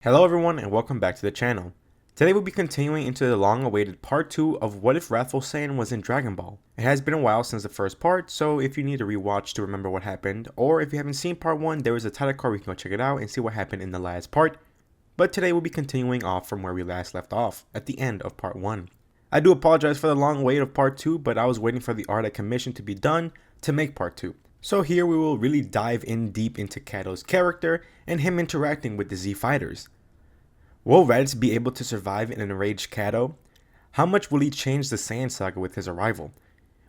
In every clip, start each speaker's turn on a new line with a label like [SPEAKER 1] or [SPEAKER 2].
[SPEAKER 1] Hello everyone and welcome back to the channel. Today we'll be continuing into the long-awaited part 2 of What If Wrathful Saiyan was in Dragon Ball. It has been a while since the first part, so if you need to rewatch to remember what happened, or if you haven't seen part 1, there is a title card where you can go check it out and see what happened in the last part. But today we'll be continuing off from where we last left off, at the end of part 1. I do apologize for the long wait of part 2, but I was waiting for the art I commissioned to be done to make part 2. So here we will really dive in deep into Cado's character and him interacting with the Z fighters. Will Raditz be able to survive an enraged Cado? How much will he change the Saiyan saga with his arrival?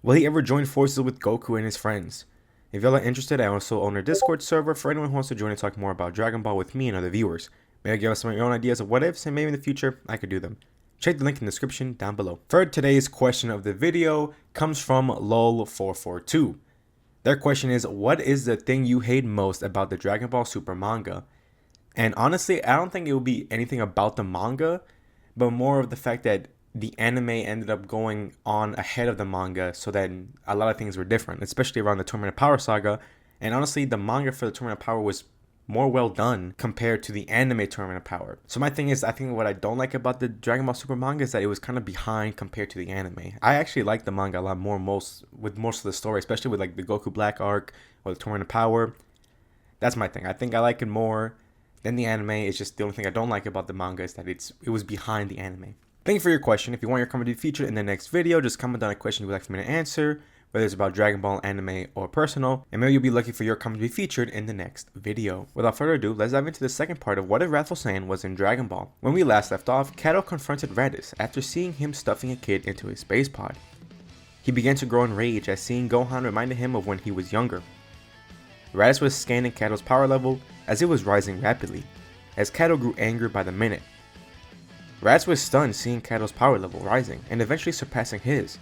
[SPEAKER 1] Will he ever join forces with Goku and his friends? If y'all are interested, I also own a Discord server for anyone who wants to join and talk more about Dragon Ball with me and other viewers. Maybe give us some of your own ideas of what ifs, and maybe in the future I could do them. Check the link in the description down below. For today's question of the video comes from lol442. Their question is, what is the thing you hate most about the Dragon Ball Super manga? And honestly, I don't think it will be anything about the manga, but more of the fact that the anime ended up going on ahead of the manga, so that a lot of things were different, especially around the Tournament of Power saga. And honestly, the manga for the Tournament of Power was more well done compared to the anime Tournament of Power. So my thing is, I think what I don't like about the Dragon Ball Super manga is that it was kind of behind compared to the anime. I actually like the manga a lot more with most of the story, especially with like the Goku Black arc or the Tournament of Power. That's my thing. I think I like it more than the anime. It's just the only thing I don't like about the manga is that it was behind the anime. Thank you for your question. If you want your comment to be featured in the next video, just comment down a question you would like for me to answer, whether it's about Dragon Ball, anime, or personal, and maybe you'll be lucky for your comment to be featured in the next video. Without further ado, let's dive into the second part of What If Wrathful Saiyan was in Dragon Ball. When we last left off, Cado confronted Raditz after seeing him stuffing a kid into his space pod. He began to grow in rage as seeing Gohan reminded him of when he was younger. Raditz was scanning Cado's power level as it was rising rapidly, as Cado grew angry by the minute. Raditz was stunned seeing Cado's power level rising and eventually surpassing his.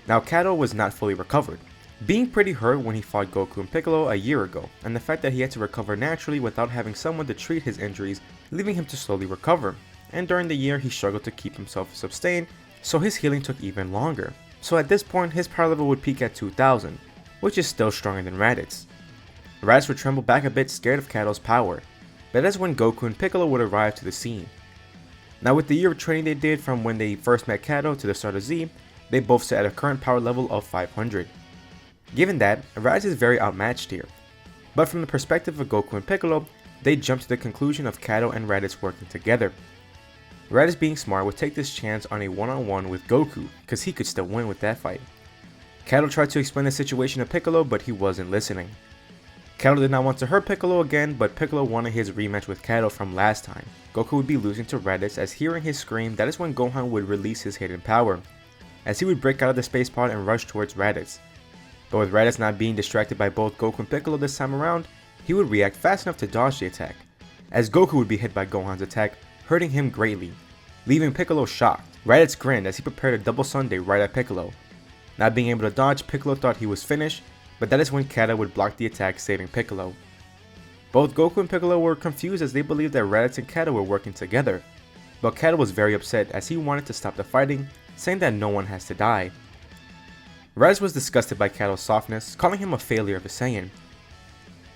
[SPEAKER 1] Now Cado was not fully recovered, being pretty hurt when he fought Goku and Piccolo a year ago, and the fact that he had to recover naturally without having someone to treat his injuries, leaving him to slowly recover, and during the year he struggled to keep himself sustained, so his healing took even longer. So at this point his power level would peak at 2000, which is still stronger than Raditz. Raditz would tremble back a bit, scared of Cado's power, but that's when Goku and Piccolo would arrive to the scene. Now with the year of training they did from when they first met Cado to the start of Z, they both sit at a current power level of 500. Given that, Raditz is very outmatched here, but from the perspective of Goku and Piccolo, they jump to the conclusion of Cado and Raditz working together. Raditz being smart would take this chance on a one-on-one with Goku, cause he could still win with that fight. Cado tried to explain the situation to Piccolo, but he wasn't listening. Cado did not want to hurt Piccolo again, but Piccolo wanted his rematch with Cado from last time. Goku would be losing to Raditz, as hearing his scream, that is when Gohan would release his hidden power, as he would break out of the space pod and rush towards Raditz. But with Raditz not being distracted by both Goku and Piccolo this time around, he would react fast enough to dodge the attack, as Goku would be hit by Gohan's attack, hurting him greatly, leaving Piccolo shocked. Raditz grinned as he prepared a double Sunday right at Piccolo. Not being able to dodge, Piccolo thought he was finished, but that is when Cado would block the attack, saving Piccolo. Both Goku and Piccolo were confused as they believed that Raditz and Cado were working together, but Cado was very upset as he wanted to stop the fighting, saying that no one has to die. Raditz was disgusted by Cado's softness, calling him a failure of a Saiyan.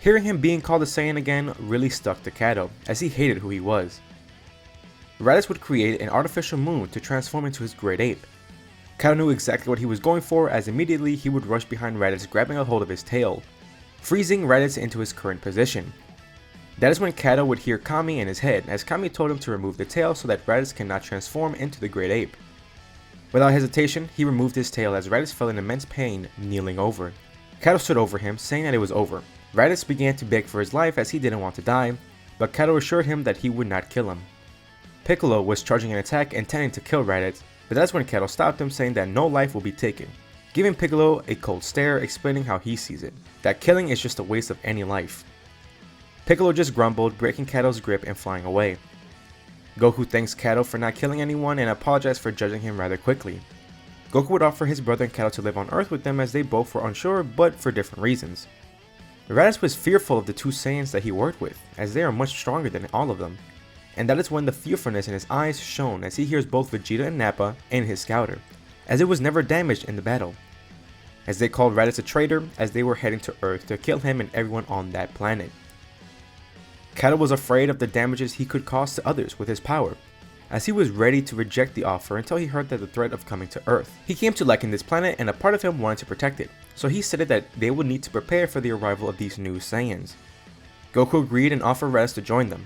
[SPEAKER 1] Hearing him being called a Saiyan again really stuck to Cado, as he hated who he was. Raditz would create an artificial moon to transform into his great ape. Cado knew exactly what he was going for, as immediately he would rush behind Raditz, grabbing a hold of his tail, freezing Raditz into his current position. That is when Cado would hear Kami in his head, as Kami told him to remove the tail so that Raditz cannot transform into the great ape. Without hesitation, he removed his tail as Raditz felt in immense pain, kneeling over. Cado stood over him, saying that it was over. Raditz began to beg for his life as he didn't want to die, but Cado assured him that he would not kill him. Piccolo was charging an attack intending to kill Raditz, but that's when Cado stopped him, saying that no life will be taken, giving Piccolo a cold stare, explaining how he sees it, that killing is just a waste of any life. Piccolo just grumbled, breaking Cado's grip and flying away. Goku thanks Cado for not killing anyone and apologized for judging him rather quickly. Goku would offer his brother and Cado to live on Earth with them, as they both were unsure, but for different reasons. Raditz was fearful of the two Saiyans that he worked with, as they are much stronger than all of them, and that is when the fearfulness in his eyes shone as he hears both Vegeta and Nappa and his scouter, as it was never damaged in the battle, as they called Raditz a traitor as they were heading to Earth to kill him and everyone on that planet. Cado was afraid of the damages he could cause to others with his power, as he was ready to reject the offer until he heard that the threat of coming to Earth. He came to liking this planet and a part of him wanted to protect it, so he stated that they would need to prepare for the arrival of these new Saiyans. Goku agreed and offered Raditz to join them,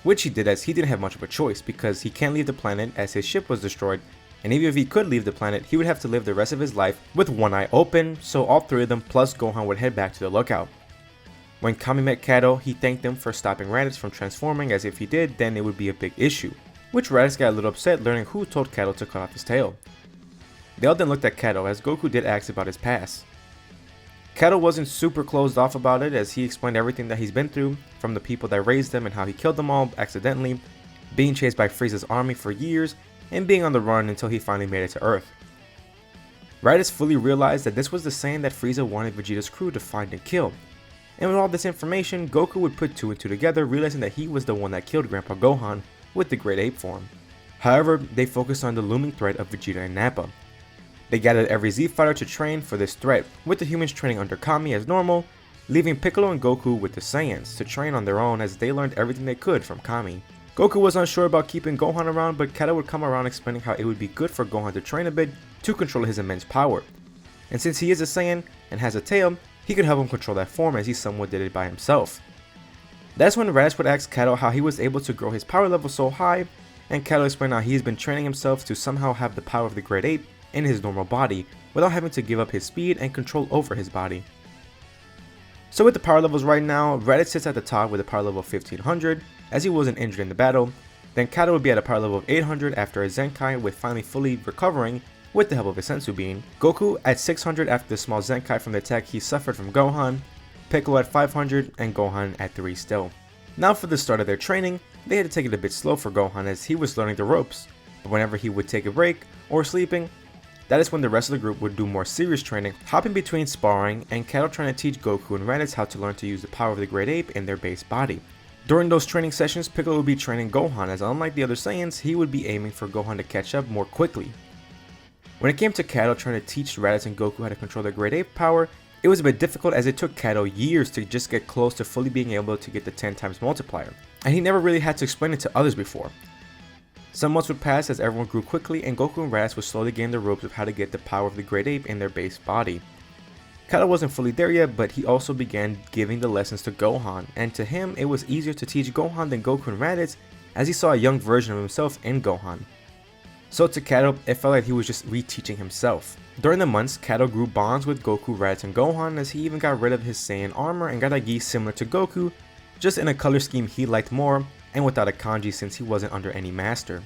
[SPEAKER 1] which he did as he didn't have much of a choice because he can't leave the planet as his ship was destroyed, and even if he could leave the planet, he would have to live the rest of his life with one eye open, so all three of them plus Gohan would head back to the lookout. When Kami met Cado, he thanked them for stopping Raditz from transforming, as if he did, then it would be a big issue, which Raditz got a little upset learning who told Cado to cut off his tail. They all then looked at Cado as Goku did ask about his past. Cado wasn't super closed off about it as he explained everything that he's been through, from the people that raised him and how he killed them all accidentally, being chased by Frieza's army for years, and being on the run until he finally made it to Earth. Raditz fully realized that this was the Saiyan that Frieza wanted Vegeta's crew to find and kill, and with all this information, Goku would put two and two together, realizing that he was the one that killed Grandpa Gohan with the Great Ape form. However, they focused on the looming threat of Vegeta and Nappa. They gathered every Z fighter to train for this threat, with the humans training under Kami as normal, leaving Piccolo and Goku with the Saiyans to train on their own as they learned everything they could from Kami. Goku was unsure about keeping Gohan around, but Cado would come around explaining how it would be good for Gohan to train a bit to control his immense power. And since he is a Saiyan and has a tail, he could help him control that form as he somewhat did it by himself. That's when Raditz would ask Cado how he was able to grow his power level so high, and Cado explained how he's been training himself to somehow have the power of the Great Ape in his normal body without having to give up his speed and control over his body. So with the power levels right now, Raditz sits at the top with a power level of 1500 as he wasn't injured in the battle, then Cado would be at a power level of 800 after a Zenkai with finally fully recovering with the help of his Senzu Bean, Goku at 600 after the small Zenkai from the attack he suffered from Gohan, Piccolo at 500, and Gohan at 3 still. Now for the start of their training, they had to take it a bit slow for Gohan as he was learning the ropes, but whenever he would take a break or sleeping, that is when the rest of the group would do more serious training, hopping between sparring and Cado trying to teach Goku and Raditz how to learn to use the power of the Great Ape in their base body. During those training sessions, Piccolo would be training Gohan as unlike the other Saiyans, he would be aiming for Gohan to catch up more quickly. When it came to Cado trying to teach Raditz and Goku how to control their Great Ape power, it was a bit difficult as it took Cado years to just get close to fully being able to get the 10 times multiplier, and he never really had to explain it to others before. Some months would pass as everyone grew quickly and Goku and Raditz would slowly gain the ropes of how to get the power of the Great Ape in their base body. Cado wasn't fully there yet, but he also began giving the lessons to Gohan, and to him it was easier to teach Gohan than Goku and Raditz as he saw a young version of himself in Gohan. So to Cado, it felt like he was just reteaching himself. During the months, Cado grew bonds with Goku, Raditz, and Gohan as he even got rid of his Saiyan armor and got a gi similar to Goku, just in a color scheme he liked more, and without a kanji since he wasn't under any master.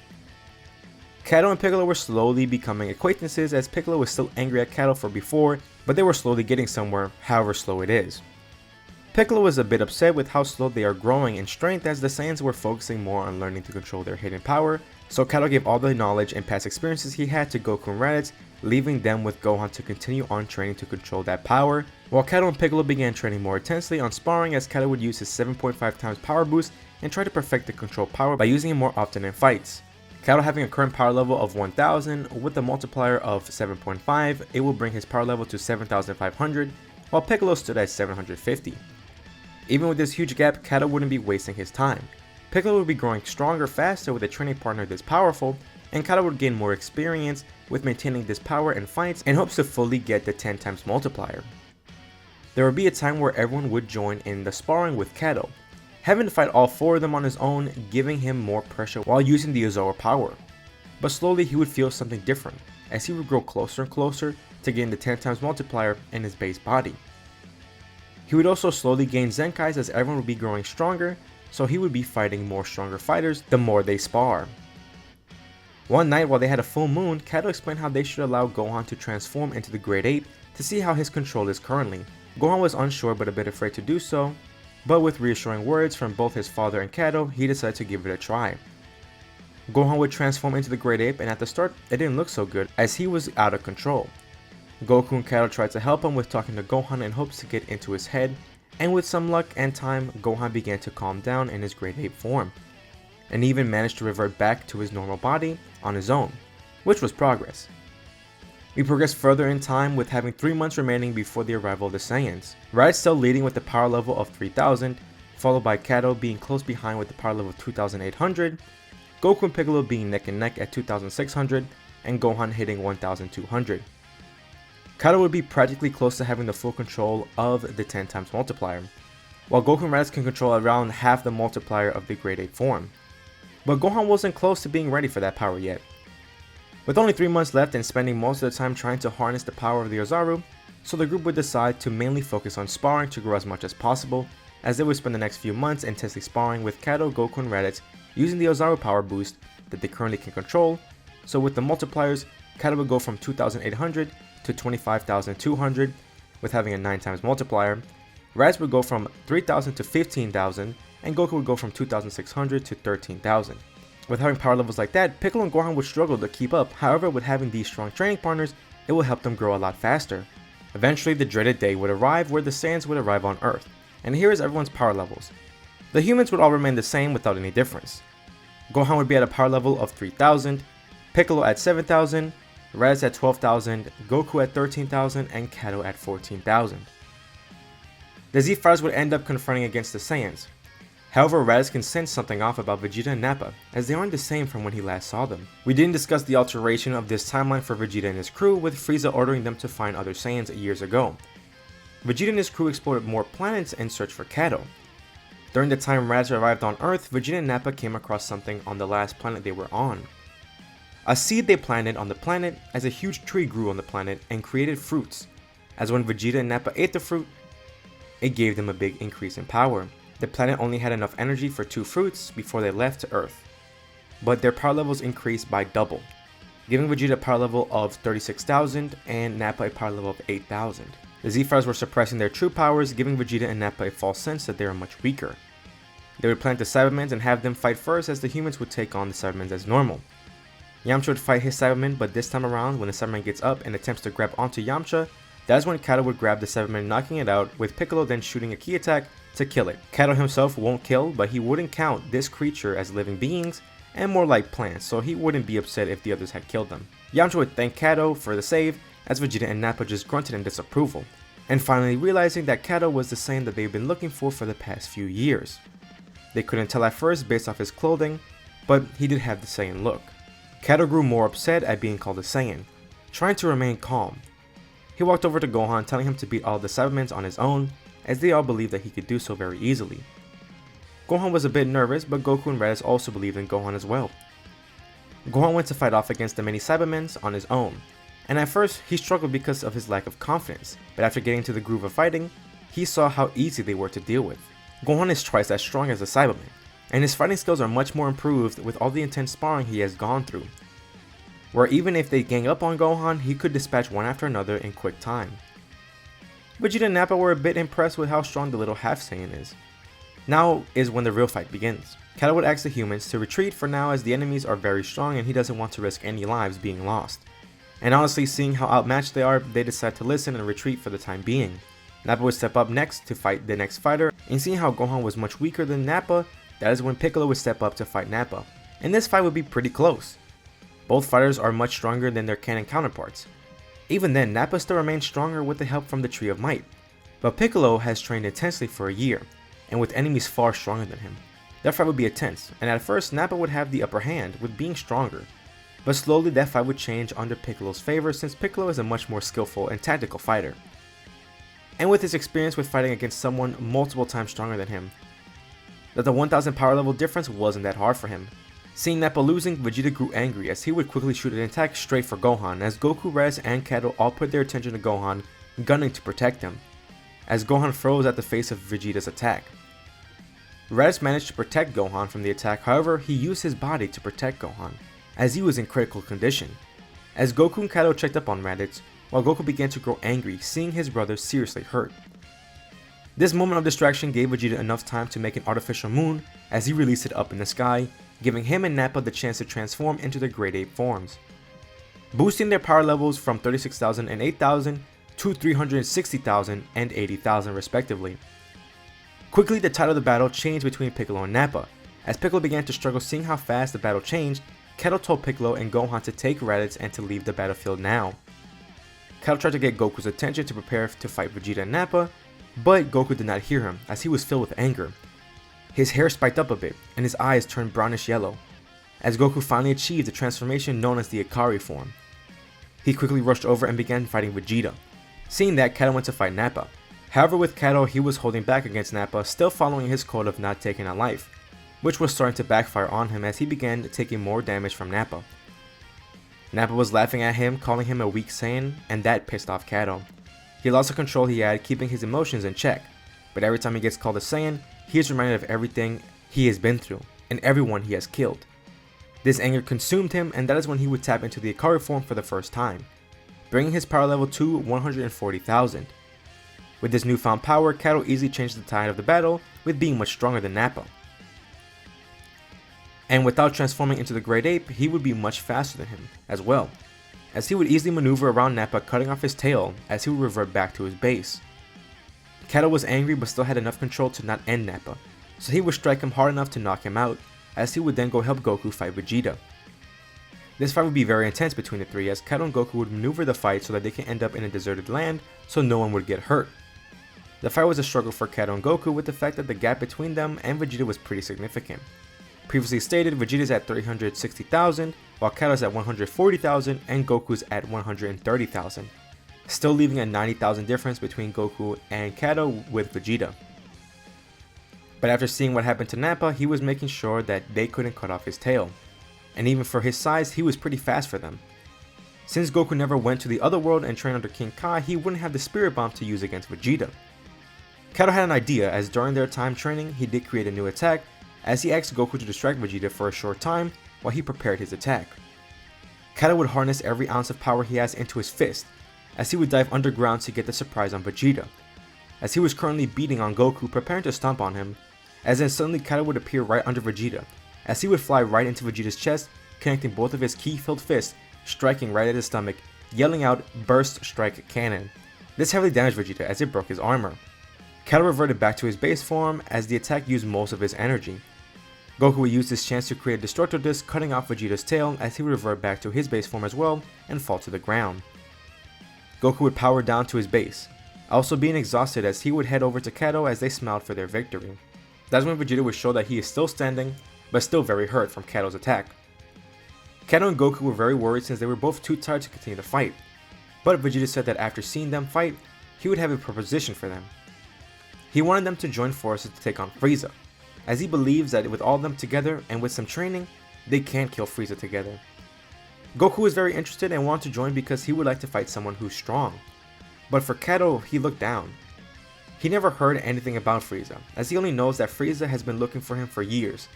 [SPEAKER 1] Cado and Piccolo were slowly becoming acquaintances as Piccolo was still angry at Cado for before, but they were slowly getting somewhere, however slow it is. Piccolo was a bit upset with how slow they are growing in strength as the Saiyans were focusing more on learning to control their hidden power, so Cado gave all the knowledge and past experiences he had to Goku and Raditz, leaving them with Gohan to continue on training to control that power, while Cado and Piccolo began training more intensely on sparring as Cado would use his 7.5 times power boost and try to perfect the control power by using it more often in fights. Cado having a current power level of 1000 with a multiplier of 7.5, it will bring his power level to 7500, while Piccolo stood at 750. Even with this huge gap, Cado wouldn't be wasting his time. Piccolo would be growing stronger faster with a training partner this powerful, and Cado would gain more experience with maintaining this power in fights in hopes to fully get the 10 times multiplier. There would be a time where everyone would join in the sparring with Cado, having to fight all 4 of them on his own, giving him more pressure while using the Ozawa power. But slowly he would feel something different, as he would grow closer and closer to getting the 10 times multiplier in his base body. He would also slowly gain Zenkais as everyone would be growing stronger, so he would be fighting more stronger fighters the more they spar. One night while they had a full moon, Cado explained how they should allow Gohan to transform into the Great Ape to see how his control is currently. Gohan was unsure but a bit afraid to do so, but with reassuring words from both his father and Cado, he decided to give it a try. Gohan would transform into the Great Ape, and at the start it didn't look so good as he was out of control. Goku and Cado tried to help him with talking to Gohan in hopes to get into his head, and with some luck and time, Gohan began to calm down in his Great Ape form, and even managed to revert back to his normal body on his own, which was progress. We progressed further in time with having 3 months remaining before the arrival of the Saiyans. Raditz still leading with the power level of 3000, followed by Cado being close behind with the power level of 2800, Goku and Piccolo being neck and neck at 2600, and Gohan hitting 1200. Cado would be practically close to having the full control of the 10 times multiplier, while Goku and Raditz can control around half the multiplier of the Grade 8 form. But Gohan wasn't close to being ready for that power yet. With only 3 months left and spending most of the time trying to harness the power of the Ozaru, so the group would decide to mainly focus on sparring to grow as much as possible, as they would spend the next few months intensely sparring with Cado, Goku, and Raditz using the Ozaru power boost that they currently can control. So with the multipliers, Cado would go from 2800 to 25,200 with having a 9 times multiplier, Raditz would go from 3,000 to 15,000, and Goku would go from 2,600 to 13,000. With having power levels like that, Piccolo and Gohan would struggle to keep up. However, with having these strong training partners, it will help them grow a lot faster. Eventually, the dreaded day would arrive where the Saiyans would arrive on Earth, and here is everyone's power levels. The humans would all remain the same without any difference. Gohan would be at a power level of 3,000, Piccolo at 7,000, Raditz at 12,000, Goku at 13,000, and Cado at 14,000. The Z Fighters would end up confronting against the Saiyans. However, Raditz can sense something off about Vegeta and Nappa, as they aren't the same from when he last saw them. We didn't discuss the alteration of this timeline for Vegeta and his crew, with Frieza ordering them to find other Saiyans years ago. Vegeta and his crew explored more planets and searched for Cado. During the time Raditz arrived on Earth, Vegeta and Nappa came across something on the last planet they were on. A seed they planted on the planet, as a huge tree grew on the planet and created fruits, as when Vegeta and Nappa ate the fruit, it gave them a big increase in power. The planet only had enough energy for 2 fruits before they left to Earth, but their power levels increased by double, giving Vegeta a power level of 36,000 and Nappa a power level of 8,000. The Z-Fighters were suppressing their true powers, giving Vegeta and Nappa a false sense that they are much weaker. They would plant the Cybermans and have them fight first, as the humans would take on the Cybermans as normal. Yamcha would fight his Cyberman, but this time around, when the Cyberman gets up and attempts to grab onto Yamcha, that is when Cado would grab the Cyberman, knocking it out, with Piccolo then shooting a key attack to kill it. Cado himself won't kill, but he wouldn't count this creature as living beings and more like plants, so he wouldn't be upset if the others had killed them. Yamcha would thank Cado for the save, as Vegeta and Nappa just grunted in disapproval, and finally realizing that Cado was the Saiyan that they've been looking for the past few years. They couldn't tell at first based off his clothing, but he did have the Saiyan look. Cado grew more upset at being called a Saiyan, trying to remain calm. He walked over to Gohan, telling him to beat all the Cybermans on his own, as they all believed that he could do so very easily. Gohan was a bit nervous, but Goku and Raditz also believed in Gohan as well. Gohan went to fight off against the many Cybermans on his own, and at first he struggled because of his lack of confidence, but after getting into the groove of fighting, he saw how easy they were to deal with. Gohan is twice as strong as a Cyberman, and his fighting skills are much more improved with all the intense sparring he has gone through, where even if they gang up on Gohan, he could dispatch one after another in quick time. Vegeta and Nappa were a bit impressed with how strong the little half Saiyan is. Now is when the real fight begins. Cado would ask the humans to retreat for now, as the enemies are very strong and he doesn't want to risk any lives being lost. And honestly, seeing how outmatched they are, they decide to listen and retreat for the time being. Nappa would step up next to fight the next fighter, and seeing how Gohan was much weaker than Nappa, that is when Piccolo would step up to fight Nappa. And this fight would be pretty close. Both fighters are much stronger than their canon counterparts. Even then, Nappa still remains stronger with the help from the Tree of Might. But Piccolo has trained intensely for a year, and with enemies far stronger than him. That fight would be intense, and at first Nappa would have the upper hand with being stronger. But slowly that fight would change under Piccolo's favor, since Piccolo is a much more skillful and tactical fighter. And with his experience with fighting against someone multiple times stronger than him, that the 1000 power level difference wasn't that hard for him. Seeing Nappa losing, Vegeta grew angry as he would quickly shoot an attack straight for Gohan, as Goku, Raditz, and Cado all put their attention to Gohan, gunning to protect him, as Gohan froze at the face of Vegeta's attack. Raditz managed to protect Gohan from the attack, however he used his body to protect Gohan, as he was in critical condition. As Goku and Cado checked up on Raditz, while Goku began to grow angry seeing his brother seriously hurt. This moment of distraction gave Vegeta enough time to make an artificial moon as he released it up in the sky, giving him and Nappa the chance to transform into their Grade 8 forms, boosting their power levels from 36,000 and 8,000 to 360,000 and 80,000 respectively. Quickly, the tide of the battle changed between Piccolo and Nappa. As Piccolo began to struggle seeing how fast the battle changed, Cado told Piccolo and Gohan to take Raditz and to leave the battlefield now. Cado tried to get Goku's attention to prepare to fight Vegeta and Nappa, but Goku did not hear him as he was filled with anger, His hair spiked up a bit, and his eyes turned brownish yellow, as Goku finally achieved the transformation known as the Ikari form. He quickly rushed over and began fighting Vegeta. Seeing that, Cado went to fight Nappa. However, with Cado, he was holding back against Nappa, still following his code of not taking a life, which was starting to backfire on him as he began taking more damage from Nappa. Nappa was laughing at him, calling him a weak Saiyan, and that pissed off Cado. He lost the control he had, keeping his emotions in check, but every time he gets called a Saiyan, he is reminded of everything he has been through, and everyone he has killed. This anger consumed him, and that is when he would tap into the Ikari form for the first time, bringing his power level to 140,000. With this newfound power, Cado easily changed the tide of the battle, with being much stronger than Nappa. And without transforming into the Great Ape, he would be much faster than him, as well, as he would easily maneuver around Nappa, cutting off his tail as he would revert back to his base. Cado was angry but still had enough control to not end Nappa, so he would strike him hard enough to knock him out, as he would then go help Goku fight Vegeta. This fight would be very intense between the three, as Cado and Goku would maneuver the fight so that they can end up in a deserted land so no one would get hurt. The fight was a struggle for Cado and Goku, with the fact that the gap between them and Vegeta was pretty significant. Previously stated, Vegeta's at 360,000, while Cado's at 140,000 and Goku's at 130,000, still leaving a 90,000 difference between Goku and Cado with Vegeta. But after seeing what happened to Nappa, he was making sure that they couldn't cut off his tail, and even for his size, he was pretty fast for them. Since Goku never went to the other world and trained under King Kai, he wouldn't have the Spirit Bomb to use against Vegeta. Cado had an idea, as during their time training, he did create a new attack, as he asked Goku to distract Vegeta for a short time while he prepared his attack. Cado would harness every ounce of power he has into his fist, as he would dive underground to get the surprise on Vegeta, as he was currently beating on Goku, preparing to stomp on him, as then suddenly Cado would appear right under Vegeta, as he would fly right into Vegeta's chest, connecting both of his ki-filled fists, striking right at his stomach, yelling out "Burst Strike Cannon." This heavily damaged Vegeta as it broke his armor. Cado reverted back to his base form as the attack used most of his energy. Goku would use this chance to create a Destructo Disc, cutting off Vegeta's tail as he would revert back to his base form as well and fall to the ground. Goku would power down to his base, also being exhausted, as he would head over to Cado as they smiled for their victory. That's when Vegeta would show that he is still standing, but still very hurt from Cado's attack. Cado and Goku were very worried since they were both too tired to continue the fight, but Vegeta said that after seeing them fight, he would have a proposition for them. He wanted them to join forces to take on Frieza, as he believes that with all of them together and with some training, they can kill Frieza together. Goku was very interested and wanted to join because he would like to fight someone who's strong, but for Cado, he looked down. He never heard anything about Frieza, as he only knows that Frieza has been looking for him for years,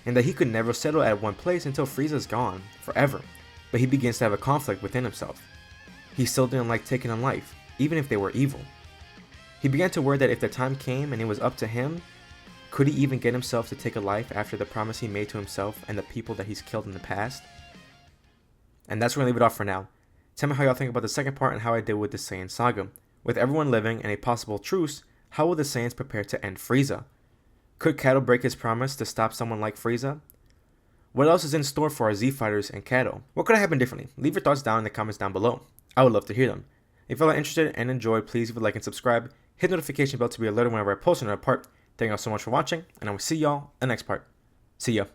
[SPEAKER 1] and that he could never settle at one place until Frieza's gone, forever. But he begins to have a conflict within himself. He still didn't like taking on life, even if they were evil. He began to worry that if the time came and it was up to him, could he even get himself to take a life after the promise he made to himself and the people that he's killed in the past? And that's where I leave it off for now. Tell me how y'all think about the second part and how I did with the Saiyan saga. With everyone living and a possible truce, how will the Saiyans prepare to end Frieza? Could Cado break his promise to stop someone like Frieza? What else is in store for our Z Fighters and Cado? What could have happened differently? Leave your thoughts down in the comments down below. I would love to hear them. If you are interested and enjoyed, please leave a like and subscribe. Hit the notification bell to be alerted whenever I post another part. Thank y'all so much for watching, and I will see y'all in the next part. See ya.